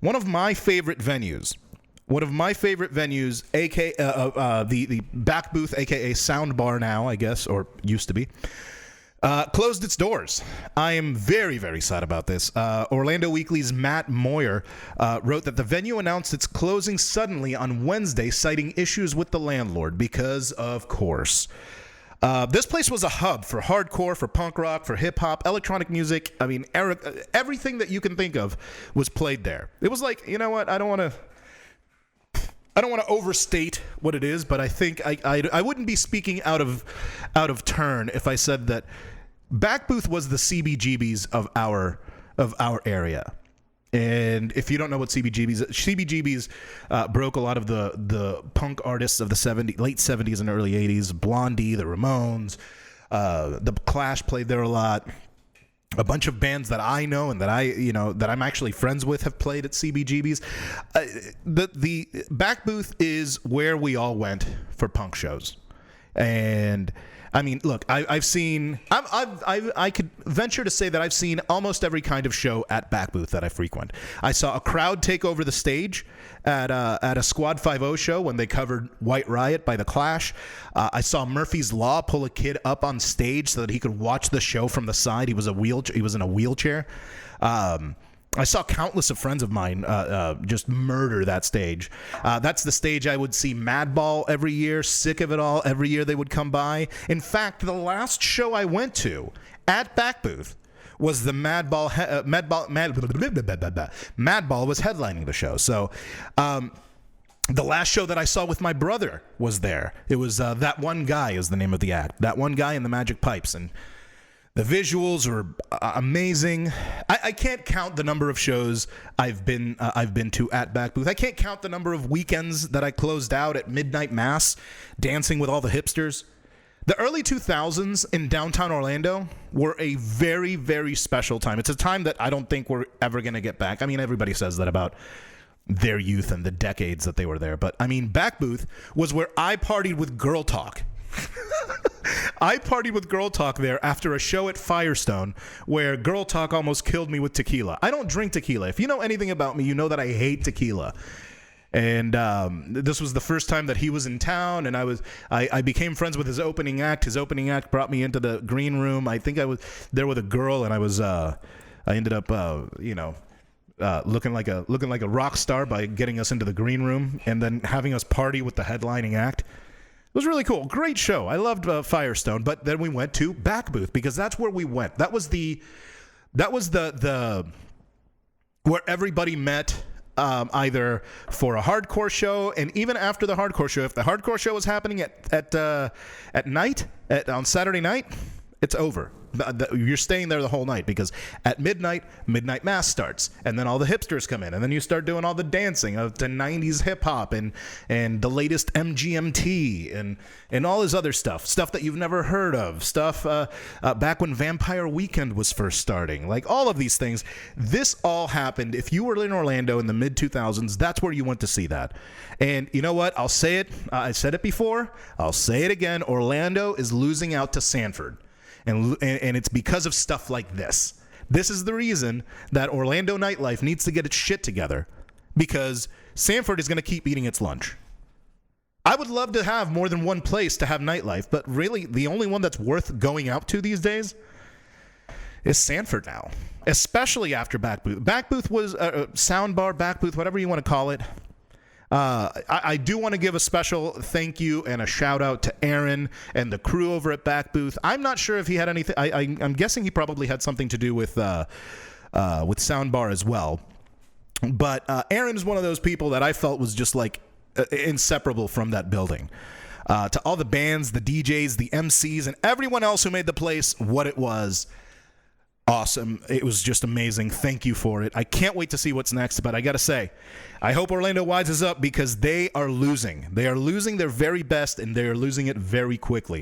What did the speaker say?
One of my favorite venues, aka the BackBooth, aka Soundbar now, I guess, or used to be, closed its doors. I am very, very sad about this. Orlando Weekly's Matt Moyer wrote that the venue announced its closing suddenly on Wednesday, citing issues with the landlord because, of course, this place was a hub for hardcore, for punk rock, for hip-hop, electronic music. I mean, everything that you can think of was played there. It was like, you know what, I don't want to overstate what it is, but I think I wouldn't be speaking out of turn if I said that BackBooth was the CBGBs of our area. And if you don't know what CBGBs broke a lot of the punk artists of the late 70s and early 80s. Blondie, the Ramones, the Clash played there a lot. A bunch of bands that I know and that I'm actually friends with have played at CBGBs. The BackBooth is where we all went for punk shows. And I mean, look, I could venture to say that I've seen almost every kind of show at BackBooth that I frequent. I saw a crowd take over the stage at a Squad 5-0 show when they covered White Riot by The Clash. I saw Murphy's Law pull a kid up on stage so that he could watch the show from the side. He was in a wheelchair. I saw countless of friends of mine just murder that stage. That's the stage I would see Madball every year. Sick of It All every year they would come by. In fact, the last show I went to at BackBooth was the Madball was headlining the show. So the last show that I saw with my brother was there. It was That One Guy is the name of the act. That One Guy and the Magic Pipes. And the visuals were amazing. I can't count the number of shows I've been to at BackBooth. I can't count the number of weekends that I closed out at midnight mass, dancing with all the hipsters. The early 2000s in downtown Orlando were a very, very special time. It's a time that I don't think we're ever going to get back. I mean, everybody says that about their youth and the decades that they were there. But, I mean, BackBooth was where I partied with Girl Talk. I partied with Girl Talk there after a show at Firestone where Girl Talk almost killed me with tequila. I don't drink tequila. If you know anything about me, you know that I hate tequila. And this was the first time that he was in town, and I became friends with his opening act. His opening act brought me into the green room. I think I was there with a girl, and I ended up looking like a rock star by getting us into the green room and then having us party with the headlining act. It was really cool. Great show. I loved Firestone, but then we went to BackBooth because that's where we went. That was the where everybody met, either for a hardcore show and even after the hardcore show. If the hardcore show was happening at night on Saturday night, it's over. You're staying there the whole night because at midnight mass starts, and then all the hipsters come in, and then you start doing all the dancing of the 90s hip hop and the latest MGMT and all this other stuff that you've never heard of, stuff back when Vampire Weekend was first starting, like all of these things. This all happened. If you were in Orlando in the mid 2000s, that's where you went to see that. And you know what? I'll say it. I said it before. I'll say it again. Orlando is losing out to Sanford. And it's because of stuff like this. This is the reason that Orlando nightlife needs to get its shit together, because Sanford is going to keep eating its lunch. I would love to have more than one place to have nightlife, but really the only one that's worth going out to these days is Sanford now, especially after BackBooth. BackBooth was Soundbar, BackBooth, whatever you want to call it. I do want to give a special thank you and a shout out to Aaron and the crew over at BackBooth. I'm not sure if he had anything. I'm guessing he probably had something to do with Soundbar as well. But Aaron is one of those people that I felt was just like inseparable from that building. To all the bands, the DJs, the MCs, and everyone else who made the place what it was. Awesome. It was just amazing. Thank you for it. I can't wait to see what's next, but I got to say, I hope Orlando wises up because they are losing. They are losing their very best, and they are losing it very quickly.